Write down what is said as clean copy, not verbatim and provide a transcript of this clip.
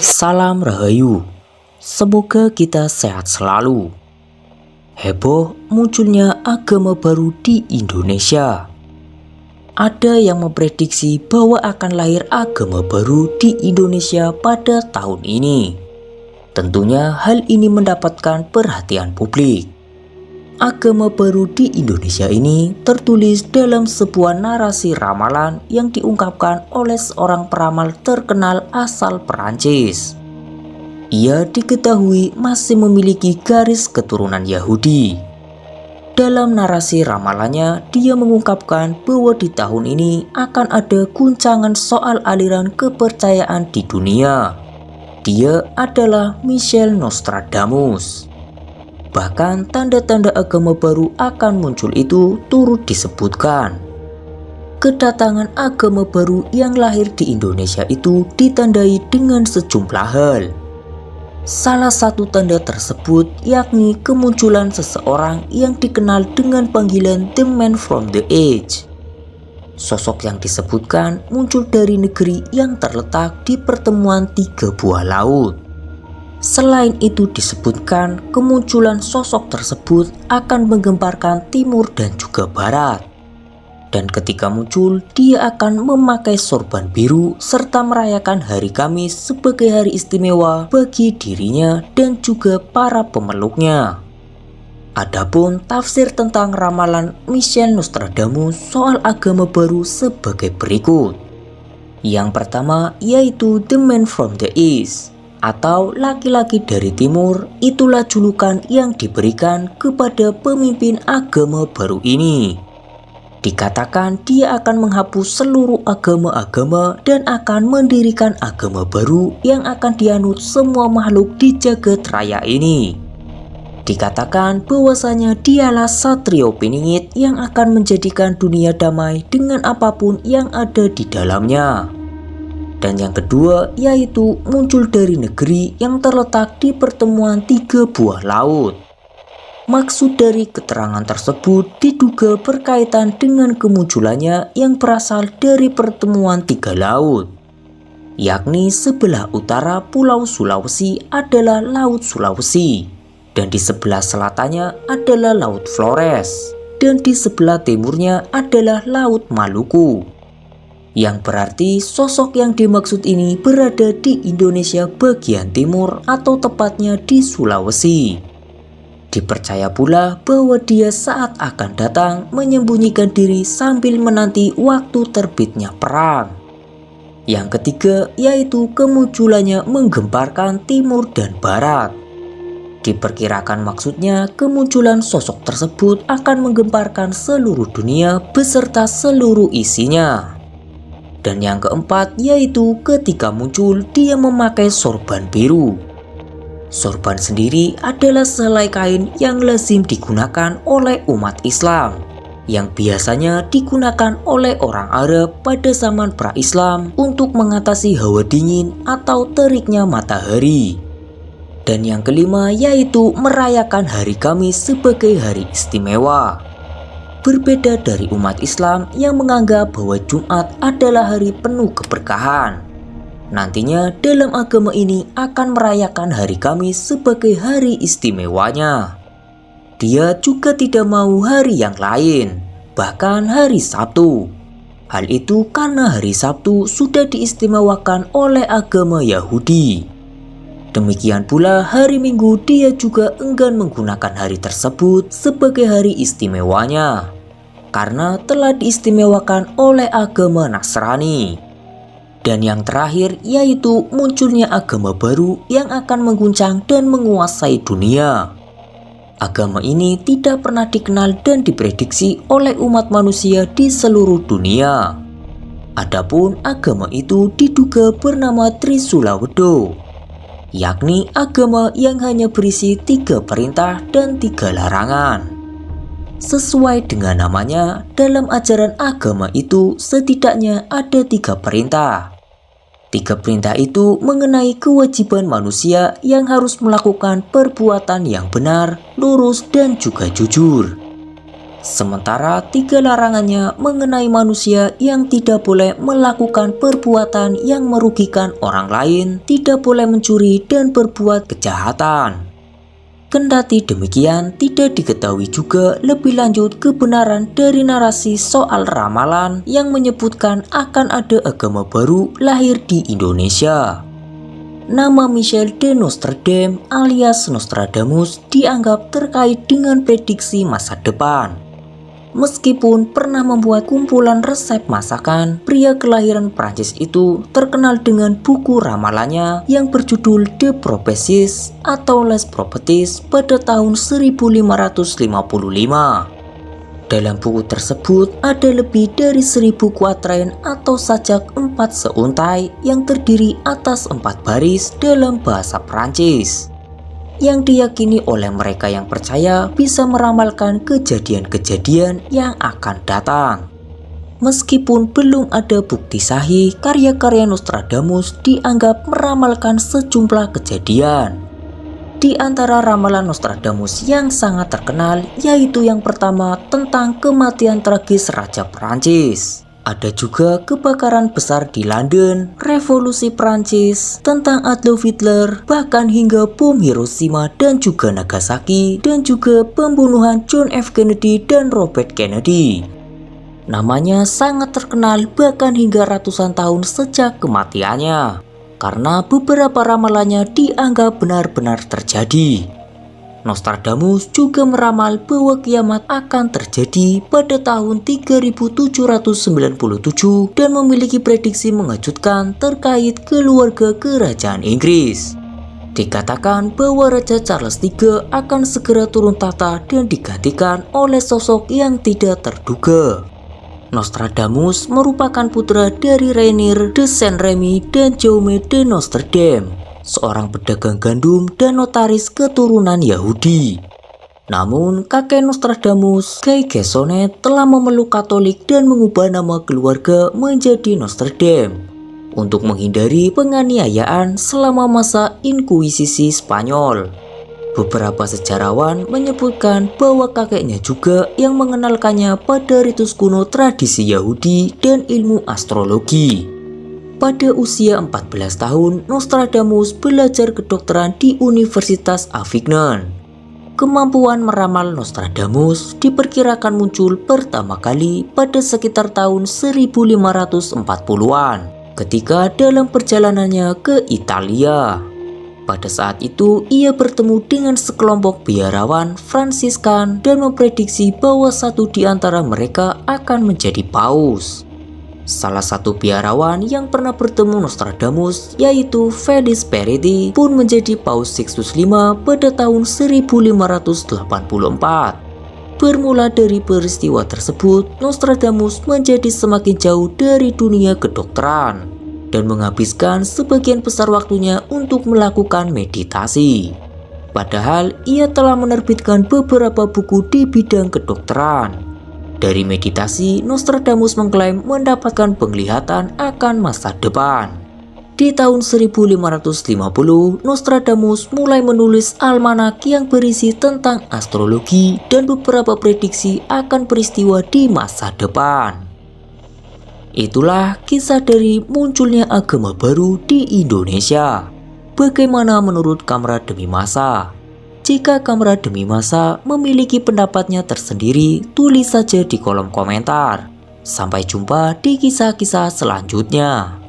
Salam Rahayu, semoga kita sehat selalu. Heboh munculnya agama baru di Indonesia. Ada yang memprediksi bahwa akan lahir agama baru di Indonesia pada tahun ini. Tentunya hal ini mendapatkan perhatian publik. Agama baru di Indonesia ini tertulis dalam sebuah narasi ramalan yang diungkapkan oleh seorang peramal terkenal asal Perancis. Ia diketahui masih memiliki garis keturunan Yahudi. Dalam narasi ramalannya, dia mengungkapkan bahwa di tahun ini akan ada guncangan soal aliran kepercayaan di dunia. Dia adalah Michel Nostradamus. Bahkan tanda-tanda agama baru akan muncul itu turut disebutkan. Kedatangan agama baru yang lahir di Indonesia itu ditandai dengan sejumlah hal. Salah satu tanda tersebut yakni kemunculan seseorang yang dikenal dengan panggilan The Man from the Edge. Sosok yang disebutkan muncul dari negeri yang terletak di pertemuan tiga buah laut. Selain itu disebutkan kemunculan sosok tersebut akan menggemparkan timur dan juga barat. Dan ketika muncul, dia akan memakai sorban biru serta merayakan hari Kamis sebagai hari istimewa bagi dirinya dan juga para pemeluknya. Adapun tafsir tentang ramalan Michel Nostradamus soal agama baru sebagai berikut. Yang pertama yaitu The Man from the East atau laki-laki dari timur, itulah julukan yang diberikan kepada pemimpin agama baru ini. Dikatakan dia akan menghapus seluruh agama-agama dan akan mendirikan agama baru yang akan dianut semua makhluk di jagat raya ini. Dikatakan bahwasanya dialah Satrio Piningit yang akan menjadikan dunia damai dengan apapun yang ada di dalamnya. Dan yang kedua yaitu muncul dari negeri yang terletak di pertemuan tiga buah laut. Maksud dari keterangan tersebut diduga berkaitan dengan kemunculannya yang berasal dari pertemuan tiga laut, yakni sebelah utara Pulau Sulawesi adalah Laut Sulawesi, dan di sebelah selatannya adalah Laut Flores, dan di sebelah timurnya adalah Laut Maluku. Yang berarti sosok yang dimaksud ini berada di Indonesia bagian timur atau tepatnya di Sulawesi. Dipercaya pula bahwa dia saat akan datang menyembunyikan diri sambil menanti waktu terbitnya perang. Yang ketiga yaitu kemunculannya menggemparkan timur dan barat. Diperkirakan maksudnya kemunculan sosok tersebut akan menggemparkan seluruh dunia beserta seluruh isinya. Dan yang keempat yaitu ketika muncul dia memakai sorban biru. Sorban sendiri adalah sehelai kain yang lazim digunakan oleh umat Islam, yang biasanya digunakan oleh orang Arab pada zaman pra-Islam untuk mengatasi hawa dingin atau teriknya matahari. Dan yang kelima yaitu merayakan hari Kamis sebagai hari istimewa. Berbeda dari umat Islam yang menganggap bahwa Jumat adalah hari penuh keberkahan. Nantinya dalam agama ini akan merayakan hari Kamis sebagai hari istimewanya. Dia juga tidak mau hari yang lain, bahkan hari Sabtu. Hal itu karena hari Sabtu sudah diistimewakan oleh agama Yahudi. Demikian pula hari Minggu dia juga enggan menggunakan hari tersebut sebagai hari istimewanya, karena telah diistimewakan oleh agama Nasrani. Dan yang terakhir yaitu munculnya agama baru yang akan mengguncang dan menguasai dunia. Agama ini tidak pernah dikenal dan diprediksi oleh umat manusia di seluruh dunia. Adapun agama itu diduga bernama Trisulawedo, yakni agama yang hanya berisi 3 perintah dan 3 larangan. Sesuai dengan namanya, dalam ajaran agama itu setidaknya ada 3 perintah. 3 perintah itu mengenai kewajiban manusia yang harus melakukan perbuatan yang benar, lurus, dan juga jujur. Sementara 3 larangannya mengenai manusia yang tidak boleh melakukan perbuatan yang merugikan orang lain, tidak boleh mencuri dan berbuat kejahatan. Kendati demikian, tidak diketahui juga lebih lanjut kebenaran dari narasi soal ramalan yang menyebutkan akan ada agama baru lahir di Indonesia. Nama Michel de Nostredame alias Nostradamus dianggap terkait dengan prediksi masa depan. Meskipun pernah membuat kumpulan resep masakan, pria kelahiran Prancis itu terkenal dengan buku ramalannya yang berjudul De Prophecies atau Les Prophéties pada tahun 1555. Dalam buku tersebut ada lebih dari 1000 kuatrain atau sajak 4 seuntai yang terdiri atas 4 baris dalam bahasa Prancis, yang diyakini oleh mereka yang percaya bisa meramalkan kejadian-kejadian yang akan datang. Meskipun belum ada bukti sahih, karya-karya Nostradamus dianggap meramalkan sejumlah kejadian. Di antara ramalan Nostradamus yang sangat terkenal yaitu yang pertama tentang kematian tragis Raja Prancis. Ada juga kebakaran besar di London, revolusi Prancis, tentang Adolf Hitler, bahkan hingga bom Hiroshima dan juga Nagasaki, dan juga pembunuhan John F. Kennedy dan Robert Kennedy. Namanya sangat terkenal bahkan hingga ratusan tahun sejak kematiannya, karena beberapa ramalannya dianggap benar-benar terjadi. Nostradamus juga meramal bahwa kiamat akan terjadi pada tahun 3797 dan memiliki prediksi mengejutkan terkait keluarga kerajaan Inggris. Dikatakan bahwa Raja Charles III akan segera turun tahta dan digantikan oleh sosok yang tidak terduga. Nostradamus merupakan putra dari Rainier de Saint-Remy dan Jaume de Nostredame, seorang pedagang gandum dan notaris keturunan Yahudi. Namun, kakek Nostradamus, Guy Geyssonnet, telah memeluk Katolik dan mengubah nama keluarga menjadi Nostredame untuk menghindari penganiayaan selama masa Inkuisisi Spanyol. Beberapa sejarawan menyebutkan bahwa kakeknya juga yang mengenalkannya pada ritus kuno tradisi Yahudi dan ilmu astrologi. Pada usia 14 tahun, Nostradamus belajar kedokteran di Universitas Avignon. Kemampuan meramal Nostradamus diperkirakan muncul pertama kali pada sekitar tahun 1540-an ketika dalam perjalanannya ke Italia. Pada saat itu, ia bertemu dengan sekelompok biarawan Fransiskan dan memprediksi bahwa satu di antara mereka akan menjadi paus. Salah satu biarawan yang pernah bertemu Nostradamus, yaitu Felix Peretti, pun menjadi Paus Sixtus V pada tahun 1584. Bermula dari peristiwa tersebut, Nostradamus menjadi semakin jauh dari dunia kedokteran dan menghabiskan sebagian besar waktunya untuk melakukan meditasi. Padahal ia telah menerbitkan beberapa buku di bidang kedokteran. Dari meditasi, Nostradamus mengklaim mendapatkan penglihatan akan masa depan. Di tahun 1550, Nostradamus mulai menulis almanak yang berisi tentang astrologi dan beberapa prediksi akan peristiwa di masa depan. Itulah kisah dari munculnya agama baru di Indonesia. Bagaimana menurut Kamera Demi Masa? Jika Kamera Demi Masa memiliki pendapatnya tersendiri, tulis saja di kolom komentar. Sampai jumpa di kisah-kisah selanjutnya.